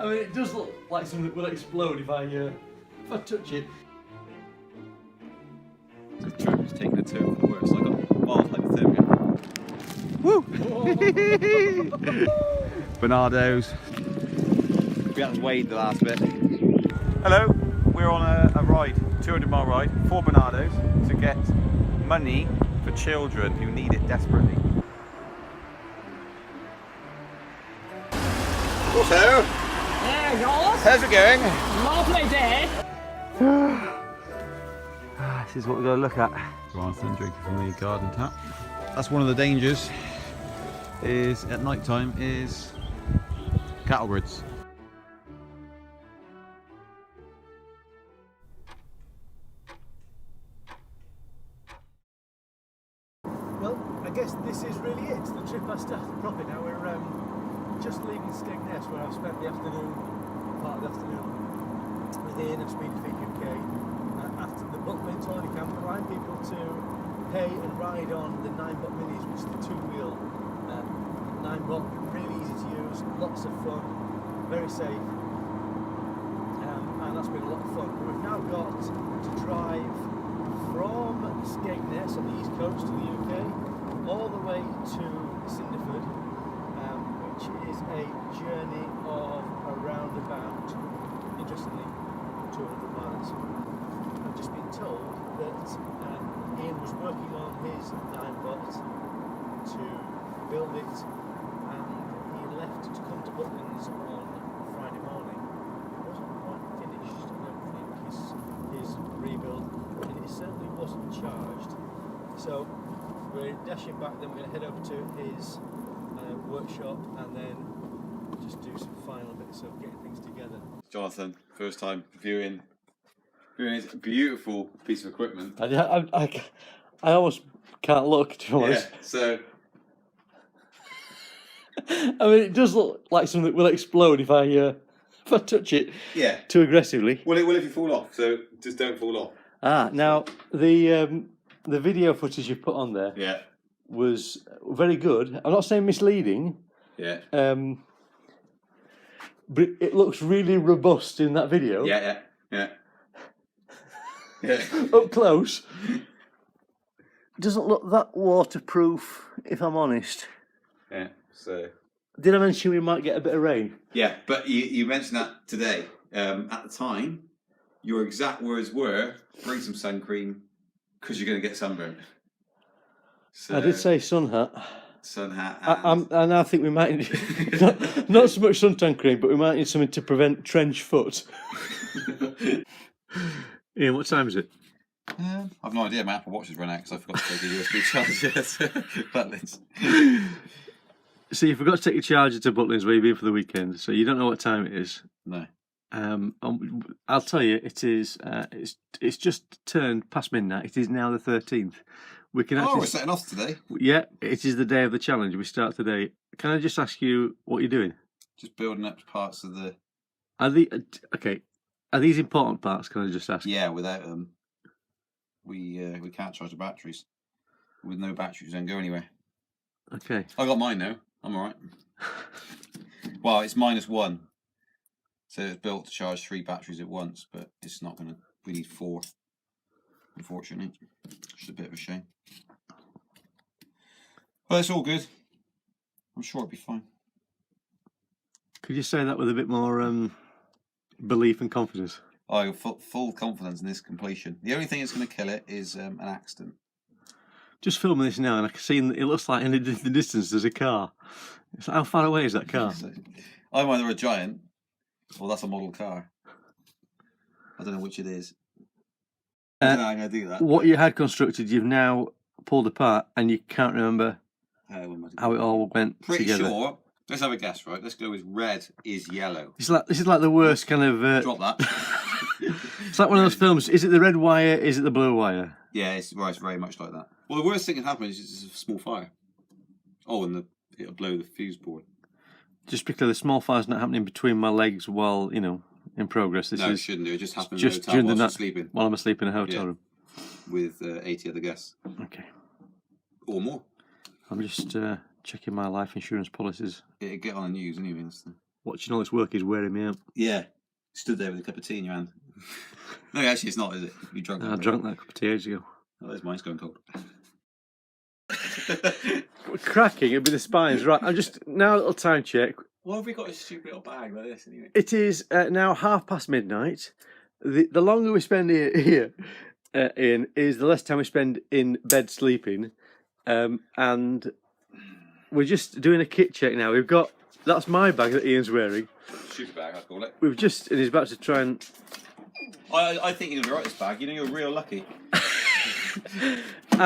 I mean, it does look like something that will explode if I touch it. The trip is taking a turn for the worse. I got mild hypothermia. Woo! Bernardo's. We haven't weighed the last bit. Hello, we're on a ride, 200-mile ride for Bernardo's to get money for children who need it desperately. Also, There yours. how's it going? Lovely day. This is what we're going to look at. Jonathan drinking from the garden tap. That's one of the dangers. Is at night time is cattle grids. Well, I guess this is really it. The trip has started properly now. We're just leaving Skegness, where I've spent the afternoon, part of the afternoon, with Ian of Speed Defeat UK. After the Butlins holiday camp, allowing people to pay and ride on the 9-Bot Minis, which is the two-wheel 9-Bot, really easy to use, lots of fun, very safe, and that's been a lot of fun. But we've now got to drive from Skegness on the east coast of the UK all the way to Cinderford, which is a journey of around about, interestingly, 200 miles. I've just been told that Ian was working on his 9-Bot to build it, and he left to come to Butlins on Friday morning. It wasn't quite finished, I don't think, his rebuild, and it certainly wasn't charged. So we're dashing back, then we're going to head over to his workshop and then just do some final bits of getting things together. Jonathan, first time viewing his beautiful piece of equipment. I almost can't look, to be honest. Yeah, so I mean, it does look like something that will explode if I touch it too aggressively. Well, it will if you fall off. So just don't fall off. Now the video footage you put on there was very good. I'm not saying misleading. Yeah. But it looks really robust in that video. Yeah. Up close. It doesn't look that waterproof, if I'm honest. Yeah. So. Did I mention we might get a bit of rain? Yeah, but you mentioned that today. At the time, your exact words were, "Bring some sun cream, because you're going to get sunburnt." So, I did say sun hat. Sun hat. And I think we might need not so much suntan cream, but we might need something to prevent trench foot. Ian, what time is it? I've no idea. My Apple Watch has run out because I forgot to take a USB charger to Butlins. So you forgot to take your charger to Butlins where you've been for the weekend, so you don't know what time it is. No. I'll tell you, it is. It's just turned past midnight. It is now the 13th. We can actually. We're setting off today. Yeah, it is the day of the challenge. We start today. Can I just ask you what you're doing? Just building up parts of the. Are these important parts? Can I just ask? Yeah, without them, we can't charge the batteries. With no batteries, don't go anywhere. Okay. I got mine now. I'm all right. Well, it's -1, so it's built to charge 3 batteries at once, but it's not gonna. We need 4. Unfortunately, just a bit of a shame. Well, it's all good. I'm sure it'll be fine. Could you say that with a bit more belief and confidence? I have full confidence in this completion. The only thing that's going to kill it is an accident. Just filming this now, and I can see it looks like in the distance there's a car. It's like, how far away is that car? I'm either a giant, or that's a model car. I don't know which it is. I don't know how I'm going to do that. What you had constructed, you've now pulled apart, and you can't remember how it all went Pretty together. sure. Let's have a guess, right? Let's go with red is yellow. This is like the worst kind of. Drop that. It's like one of those films. Is it the red wire? Is it the blue wire? Yeah, it's very much like that. Well, the worst thing that can happen is it's a small fire. Oh, and it'll blow the fuse board. Just because the small fire's not happening between my legs while in progress. No, it shouldn't do. It just happens just during the night sleeping. while I'm asleep in a hotel room. With 80 other guests. Okay. Or more. I'm just checking my life insurance policies. It'll get on the news anyway. Watching all this work is wearing me out. Yeah. Stood there with a cup of tea in your hand. No, actually, it's not, is it? You drunk that? I drank that cup of tea ages ago. Oh, there's mine's going cold. Cracking, it'll be the spines. Right, I'm just, now a little time check. Why have we got a stupid little bag like this anyway? It is now midnight. The longer we spend here Ian, is the less time we spend in bed sleeping. And we're just doing a kit check now. We've got, that's my bag that Ian's wearing. Super bag, I call it. We've just, and he's about to try and... I think you're going to be right, this bag. You know, you're real lucky.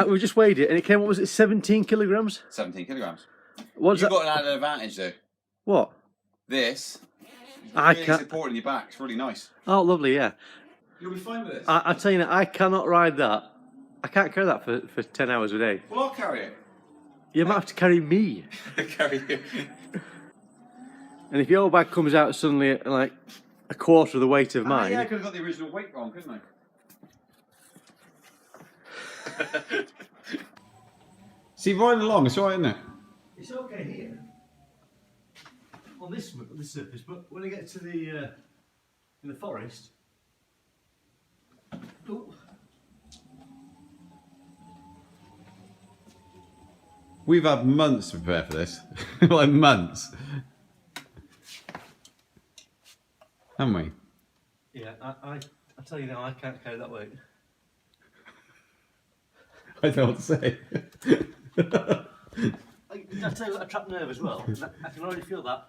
We just weighed it, and it came, what was it, 17 kilograms? 17 kilograms. What's You've that? got an added advantage, though. What? This, I really can't... supporting your back. It's really nice. Oh, lovely, yeah. You'll be fine with this. I tell you now, I cannot ride that. I can't carry that for 10 hours a day. Well, I'll carry it. You might have to carry me. Carry you. And if your bag comes out suddenly at like a quarter of the weight of mine... Yeah, I could have got the original weight wrong, couldn't I? See, riding along, it's alright, isn't it? It's okay here. On this surface, but when I get to the in the forest... Oh. We've had months to prepare for this. Like months. Haven't we? Yeah, I tell you now, I can't carry that weight. I don't know what to say. I tell you what, a trapped nerve as well. I can already feel that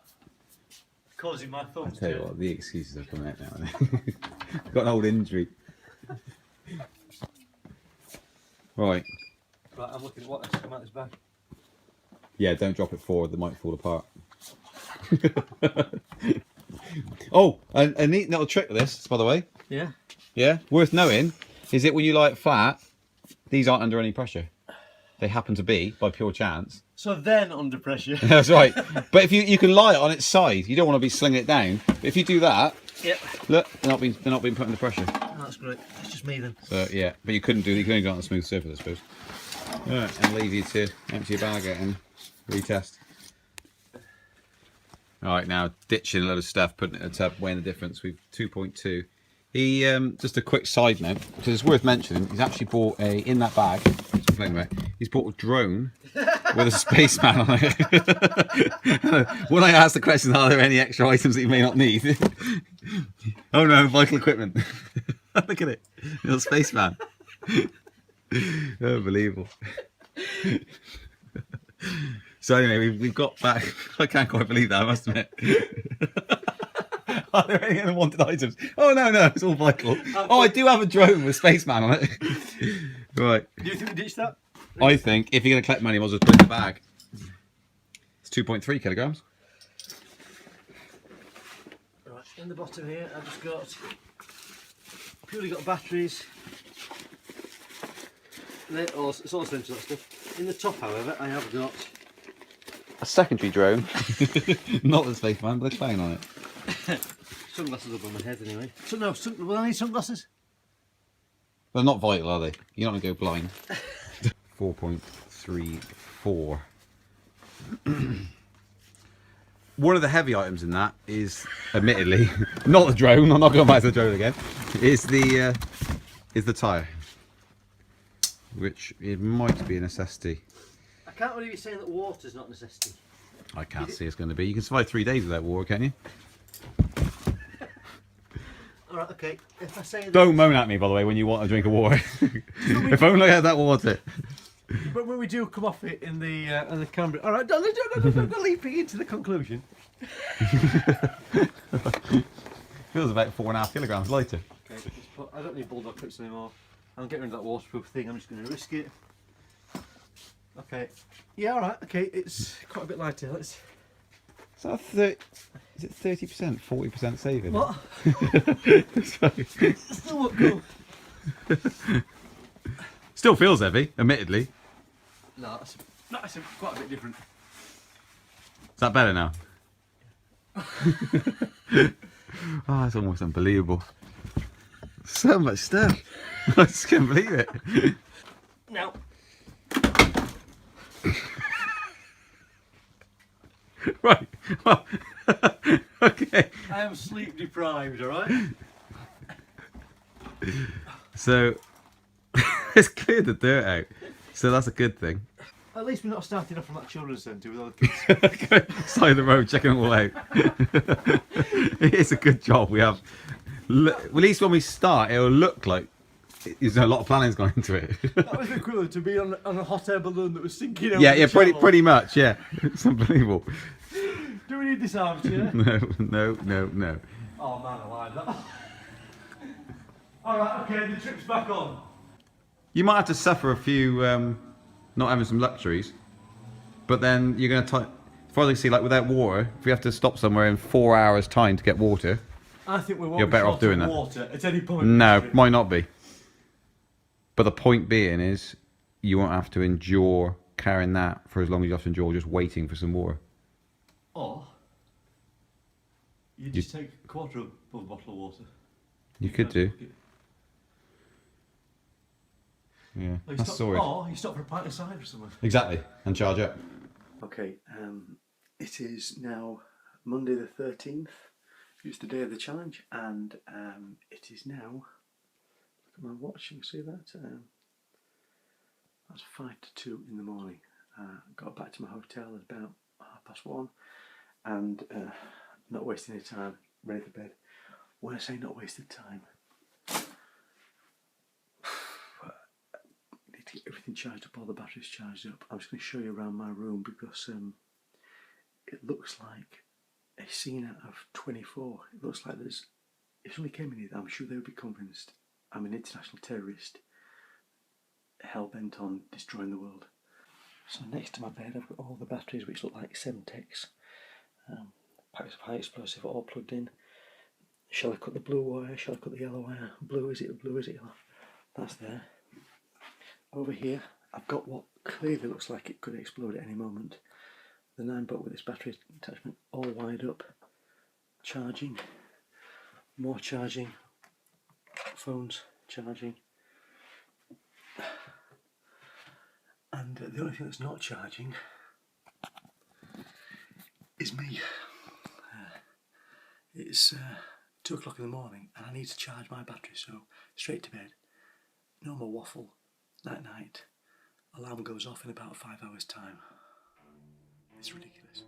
causing my thumb I tell you what, the excuses are coming out now. I've got an old injury. Right. Right, I'm looking at what has come out this bag. Yeah, don't drop it forward, they might fall apart. Oh, a neat little trick with this, by the way. Yeah. Yeah, worth knowing is that when you light flat, these aren't under any pressure. They happen to be by pure chance. So they're not under pressure. That's right. But if you can light it on its side, you don't want to be slinging it down. But if you do that, Yep. look, they're not being put under pressure. Oh, that's great. It's just me then. So yeah, but you couldn't do. You could only go on a smooth surface, I suppose. Right, and leave you to empty your bag out and retest. All right, now ditching a load of stuff, putting it in a tub, weighing the difference. We've 2.2. He just a quick side note because it's worth mentioning. He's actually bought in that bag. He's bought a drone with a spaceman on it. When I asked the question, are there any extra items that you may not need? Oh no, vital equipment. Look at it, little spaceman. Unbelievable. So anyway, we've got back. I can't quite believe that, I must admit. Are there any unwanted items? Oh no, it's all vital. Oh, I do have a drone with spaceman on it. Right. Do you think we ditched that? I think if you're going to collect money, you might as well put it in the bag. It's 2.3 kilograms. Right, in the bottom here, I've just got purely got batteries. It's all essential that stuff. In the top, however, I have got A secondary drone. Not the spaceman, but a clown on it. sunglasses up on my head anyway. So no, will I need sunglasses? They're not vital, are they? You're not going to go blind. 4.34. One of the heavy items in that is, admittedly, not the drone. I'm not going back to the drone again. Is the tyre, which it might be a necessity. I can't believe you're saying that water's not a necessity. I can't see it's going to be. You can survive 3 days without water, can't you? Alright, okay. If I say that... Don't moan at me, by the way, when you want a drink of water. If only I had that water. But when we do come off it in the camera... Alright, don't leaping into the conclusion. Feels about 4.5 kilograms lighter. Okay, I don't need bulldog clips anymore. I'm getting rid of that waterproof thing. I'm just going to risk it. Okay. Yeah, alright, okay. It's quite a bit lighter. Let's... Is that is it 30%, 40% saving? What? Still won't go. Still feels heavy, admittedly. No, that's quite a bit different. Is that better now? Oh, it's almost unbelievable. So much stuff. I just can't believe it. Now. Right. Well, Okay. I am sleep deprived, alright? So it's cleared the dirt out. So that's a good thing. At least we're not starting off from that children's centre with all the kids. Side of the road, checking it all out. It's a good job. We have. At least when we start, it'll look like there's a lot of planning's gone into it. That was equivalent to being on a hot air balloon that was sinking over Yeah, the yeah, channel. pretty much. Yeah, it's unbelievable. Do we need this armchair? No. Oh man alive, that. Alright, okay, the trip's back on. You might have to suffer a few not having some luxuries, but then you're going to, as far as I can see, like without water, if we have to stop somewhere in 4 hours' time to get water, I think we won't You're be better short off doing of that. water at any point. no, might not be. But the point being is, you won't have to endure carrying that for as long as you have to endure just waiting for some water. Or you just take a quarter of a bottle of water. You could do. Yeah, Or you that's stop, sorry. or you stop for a pint of cider or something. Exactly, and charge up. Okay, it is now Monday the 13th. It's the day of the challenge, and it is now. Look at my watch. You can see that. That's 5 to 2 in the morning. Got back to my hotel at about 1:30, and not wasting any time. Ready for bed. When I say not wasted time, need to get everything charged up. All the batteries charged up. I'm just going to show you around my room because it looks like a scene out of 24. It looks like there's. If somebody came in here, I'm sure they would be convinced I'm an international terrorist hell bent on destroying the world. So next to my bed, I've got all the batteries which look like Semtex, packs of high explosive all plugged in. Shall I cut the blue wire? Shall I cut the yellow wire? Blue is it? Blue is it? Yellow? That's there. Over here, I've got what clearly looks like it could explode at any moment. The 9-volt with this battery attachment all wired up, charging, more charging, phones charging, and the only thing that's not charging is me. It's 2 o'clock in the morning and I need to charge my battery, so straight to bed, no more waffle, night night, alarm goes off in about 5 hours time. It's ridiculous.